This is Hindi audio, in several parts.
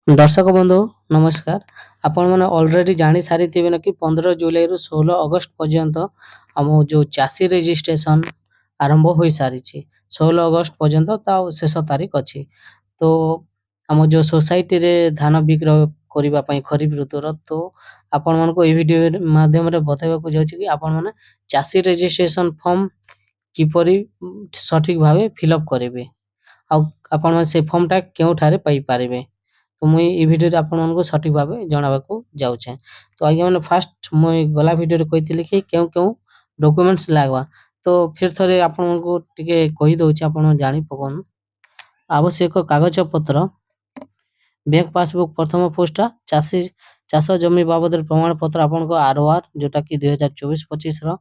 दर्शक बंधु नमस्कार। आपण मैंने ऑलरेडी जानी सारी कि 15 जुलाई रु 16 अगस्त पर्यंत आम जो चाषी रजिस्ट्रेशन आरंभ हो सारी 16 अगस्त पर्यंत शेष तारीख अच्छी। तो आम जो सोसाइटी रे धान विक्रय करने खरीफ ऋतुर तो आपण मन को वीडियो माध्यम बताइबा को जाउछि कि आपण माने चाषी रजिस्ट्रेशन फॉर्म किपरि सठिक भावे फिलअप करेंगे आपण से फॉर्म टा क्यों ठारे पाई पारिबे। तो मुई ई वीडियो रे आपण मानको सठिक भावे जणाबाको जाउछे। तो आगे मैंने फास्ट मुई गला वीडियो रे कहितली कि केउ डॉक्यूमेंट्स लागवा। तो फिर थरे आपण मानको टिके कहि दउछि आपण जानि पकोन। आवश्यक कागज पत्र बैंक पासबुक प्रथम पृष्ठा चाष जमी बाबद प्रमाण पत्र आपन आरओआर जोटा कि 2024-25 रो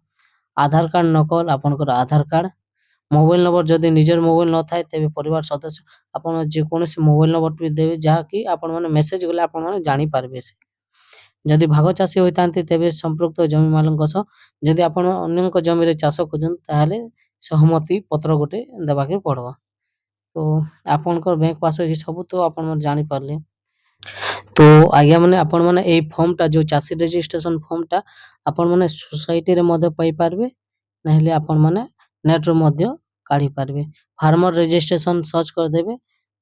आधार कार्ड नकल आपन आधार कार्ड मोबाइल नंबर जदि निजर मोबाइल न थाए तेबे परिवार सदस्य आपण जे कोनोसी मोबाइल नंबर भी देबे जहा कि आपण माने मेसेज गले आपण माने जानि पारबे से। जदि भाग चाषी होइतांती तेबे संपृक्त जमी मालक सह जदि आपण अन्यक जमी रे चाष करजन ताहाले सहमति पत्र गोटे देबाके पड़वा। तो आपनकर बैंक पासबुक सब तो आपण माने जानि पारले। तो आज्ञा माने आपण माने ए फॉर्म टा जो चाषी रजिस्ट्रेशन फॉर्म टा आपण माने सोसाइटी रे मध्य पाई पारबे नहेले आपण माने नेट रो मध्य काढी पारबे। फार्मर रजिस्ट्रेशन सर्च कर देबे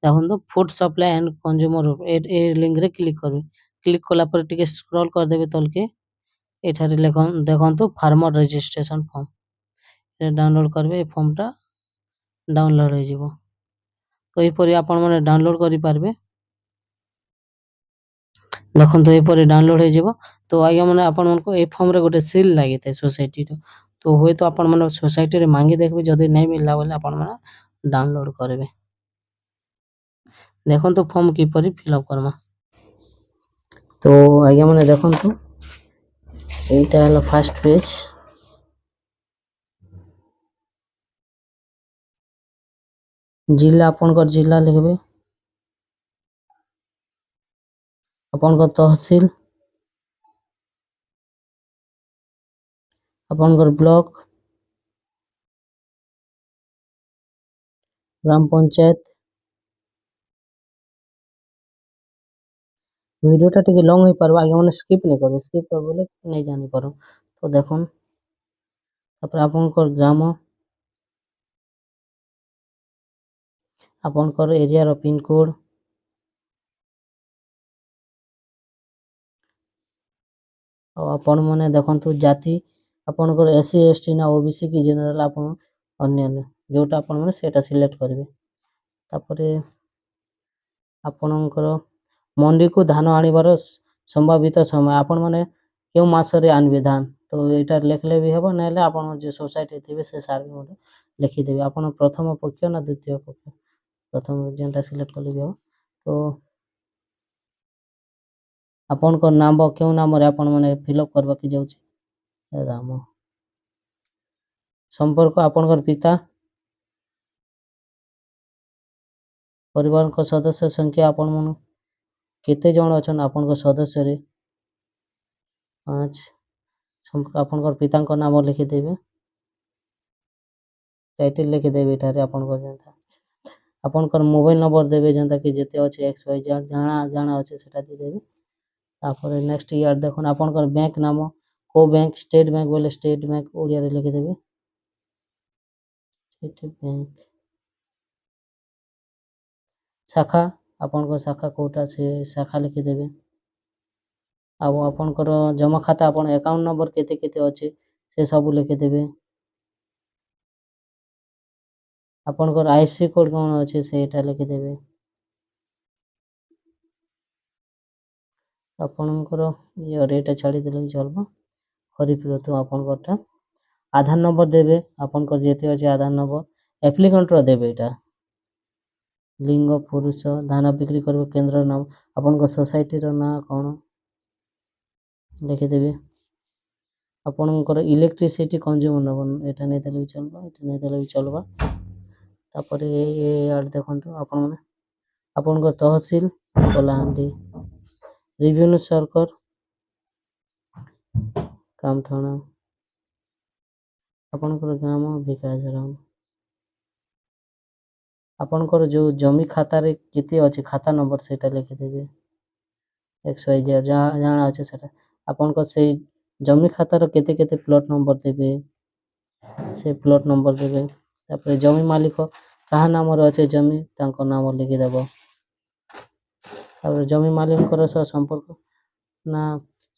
देखन तो food supply and consumer A link रे क्लिक करबे। क्लिक कला पर टिके स्क्रॉल कर देबे तलके एठारे लेखन देखन तो फार्मर रजिस्ट्रेशन फॉर्म ए डाउनलोड करबे। ए फॉर्म टा डाउनलोड हो जिवो। तो ए परि आपण माने डाउनलोड करि पारबे। देखन तो ए परि डाउनलोड हो जिवो। तो आगे माने आपण मन को ए फॉर्म रे गोटे सील लागि थाए सोसाइटी रो। तो होय तो आपण माने सोसाइटी रे मांगी देखबे जदि नै मिलला बोले आपण माने डाउनलोड करबे। देखन तो फॉर्म किपरि फिलअप करमा। तो आगे माने देखन तो एटा हलो फर्स्ट पेज। जिला आपनकर जिला लिखबे आपनकर तहसील आपनकर ब्लॉक ग्राम पंचायत। वीडियो टा टिके लॉन्ग होई परबा आगे माने स्किप नै करबे। स्किप कर बोले नै जानि पारो। तो देखन तापर आपनकर ग्राम आपनकर एरिया रो पिन कोड और आपण माने देखंतु जाति आपनकर एससी एसटी ना ओबीसी की जनरल आपण अन्य जोटा आपण माने सेटा सिलेक्ट करबे। तापरे आपनकर मंडी को धान आनिबार संभावित समय आपण माने केउ मासरे आनबे धान तो एटा लेखले भी हेबो नहेले आपण जे सोसाइटी थिबे से सार भी मते लिखि देबे। आपण प्रथम पक्ष ना द्वितीय पक्ष प्रथम जेंटा सिलेक्ट करले भी हेबो। तो आपनकर नाम केउ नाम रे आपण माने फिलअप करबा के जाउछि राम। संपर्क आपनकर पिता परिवार को सदस्य संख्या आपण मन केते जण अछन आपनकर सदस्य रे 5 आपनकर पिता को नाम लिखि देबे। टाइटल लिखि देबे एठारे आपनकर जेंता आपनकर मोबाइल नंबर देबे जेंता कि जेते अछि XYZ जाना जाना अछि सेटा दे देबे। तापर नेक्स्ट ईयर देखन आपनकर बैंक नाम को बैंक स्टेट बैंक बोले स्टेट बैंक ओडिया रे लिखि देबे। स्टेट बैंक शाखा आपनकर शाखा कोटा से शाखा लिखि देबे। अब आपनकर जमा खाता आपन अकाउंट नंबर केते केते अछि से सब लिखि देबे। आपनकर आईएफएससी कोड कोन अछि सेटा लिखि देबे। आपनकर ये रेट छाडी देले भी चलबो। खरीफ ऋतु आपनकरटा आधार नंबर देबे आपनकर जेते अछि आधार नंबर एप्लिकेंट रो देबे एटा लिंग पुरुष धान बिक्री करबे केंद्र नाम आपनकर सोसाइटी रो ना कोन लिखि देबे। आपनकर इलेक्ट्रिसिटी कंज्यूमर नंबर एटा नै देले भी चलबो एटा नै देले भी चलबो। तापर ए यार देखंतु आपन माने आपनकर तहसील कलाहांडी रेवेन्यू सर्कल काम थाना आपनकर ग्राम विकास ग्राम आपनकर जो जमी खाता रे केते अछि खाता नंबर सेटा लिखि देबे। XYZ ଜାଣା ଅଛି ସେଟା ଆପଣଙ୍କ ସେଇ ଜମି ଖାତାର କେତେ କେତେ ପ୍ଲଟ୍ ନମ୍ବର ଦେବେ, ସେ ପ୍ଲଟ୍ ନମ୍ବର ଦେବେ। ତାପରେ ଜମି ମାଲିକ କାହା ନାମରେ ଅଛି ଜମି ତାଙ୍କ ନାମ ଲେଖିଦେବ। ତାପରେ ଜମି ମାଲିକଙ୍କର ସହ ସମ୍ପର୍କ ନା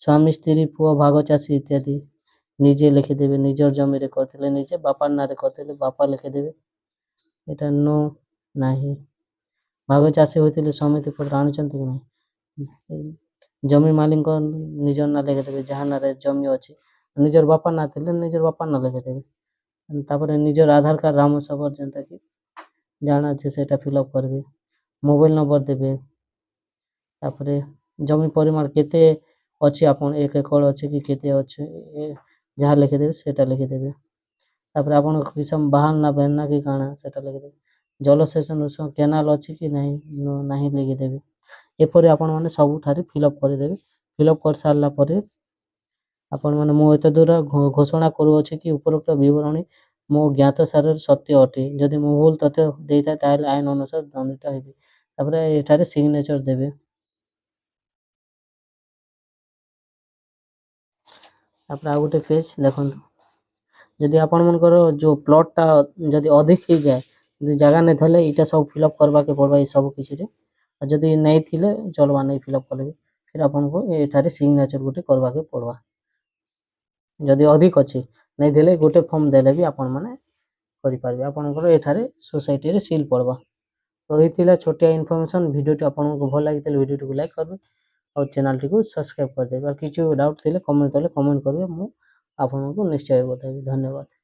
ସ୍ୱାମୀ ସ୍ତ୍ରୀ ପୁଅ ଭାଗ ଚାଷୀ ଇତ୍ୟାଦି ନିଜେ ଲେଖିଦେବେ। ନିଜର ଜମିରେ କରିଥିଲେ ନିଜେ, ବାପାର ନାଁରେ କରିଥିଲେ ବାପା ଲେଖିଦେବେ। ଏଇଟା ନୋ ନାହିଁ। ଭାଗ ଚାଷୀ ହୋଇଥିଲେ ସମିତି ପତ୍ର ଆଣୁଛନ୍ତି କି ନାହିଁ। ଜମି ମାଲିକ ନିଜର ନାଁ ଲେଖିଦେବେ ଯାହା ନାଁରେ ଜମି ଅଛି। ନିଜର ବାପା ନାଁ ଥିଲେ ନିଜର ବାପା ନାଁ ଲେଖିଦେବେ। ତାପରେ ନିଜର ଆଧାର କାର୍ଡ଼ ରାମ ସବର ଯେନ୍ତାକି ଜାଣା ଅଛି ସେଇଟା ଫିଲ୍ଅପ୍ କରିବେ। ମୋବାଇଲ ନମ୍ବର ଦେବେ। ତାପରେ ଜମି ପରିମାଣ କେତେ ଅଛି, ଆପଣ 1 ଏକର ଅଛି କି କେତେ ଅଛି ଯାହା ଲେଖିଦେବେ ସେଇଟା ଲେଖିଦେବେ। ତାପରେ ଆପଣ କିସମ ବାହାନ ନା ବେନା କି କାଣା ସେଇଟା ଲେଖିଦେବେ। ଜଳସେଚନ ଉତ୍ସ କେନାଲ ଅଛି କି ନାହିଁ ଲେଖିଦେବେ। ଏପରି ଆପଣମାନେ ସବୁଠାରେ ଫିଲ୍ଅପ୍ କରିଦେବେ। ଫିଲ୍ଅପ୍ କରିସାରିଲା ପରେ ଆପଣମାନେ ମୁଁ ଏତେ ଦୂର ଘୋଷଣା କରୁଅଛି କି ଉପରୋକ୍ତ ବିବରଣୀ ମୋ ଜ୍ଞାତ ସାରରେ ସତ୍ୟ ଅଟେ। ଯଦି ମୁଁ ଭୁଲ ତଥ୍ୟ ଦେଇଥାଏ ତାହେଲେ ଆଇନ ଅନୁସାରେ ଦଣ୍ଡିତ ହେବି। ତାପରେ ଏଠାରେ ସିଗ୍ନେଚର ଦେବେ। ତାପରେ ଆଉ ଗୋଟେ ପେଜ ଦେଖନ୍ତୁ, ଯଦି ଆପଣମାନଙ୍କର ଯେଉଁ ପ୍ଲଟ୍ଟା ଯଦି ଅଧିକ ହେଇଯାଏ, ଯଦି ଜାଗା ନାଇଁ ଥିଲେ ଏଇଟା ସବୁ ଫିଲ୍ଅପ୍ କରବାକେ ପଡ଼ବା ଏ ସବୁ କିଛିରେ। ଆଉ ଯଦି ନାଇଁ ଥିଲେ ଚଲବା ନାଇଁ ଫିଲ୍ଅପ୍ କଲେ ବି ଫିର୍ ଆପଣଙ୍କୁ ଏଠାରେ ସିଗ୍ନେଚର ଗୋଟେ କରବାକେ ପଡ଼ବା। ଯଦି ଅଧିକ ଅଛି ନାଇଁ ଦେଲେ ଗୋଟେ ଫର୍ମ ଦେଲେ ବି ଆପଣମାନେ କରିପାରିବେ। ଆପଣଙ୍କର ଏଠାରେ ସୋସାଇଟିରେ ସିଲ୍ ପଡ଼ବା। ତ ଏଇ ଥିଲା ଛୋଟିଆ ଇନଫର୍ମେସନ୍। ଭିଡ଼ିଓଟି ଆପଣଙ୍କୁ ଭଲ ଲାଗିଥିଲେ ଭିଡ଼ିଓଟିକୁ ଲାଇକ୍ କରିବେ ଆଉ ଚ୍ୟାନେଲଟିକୁ ସବସ୍କ୍ରାଇବ୍ କରିଦେବେ। ଆଉ କିଛି ଡାଉଟ୍ ଥିଲେ କମେଣ୍ଟ କଲେ କମେଣ୍ଟ କରିବେ, ମୁଁ ଆପଣଙ୍କୁ ନିଶ୍ଚୟ ବତାଇବି। ଧନ୍ୟବାଦ।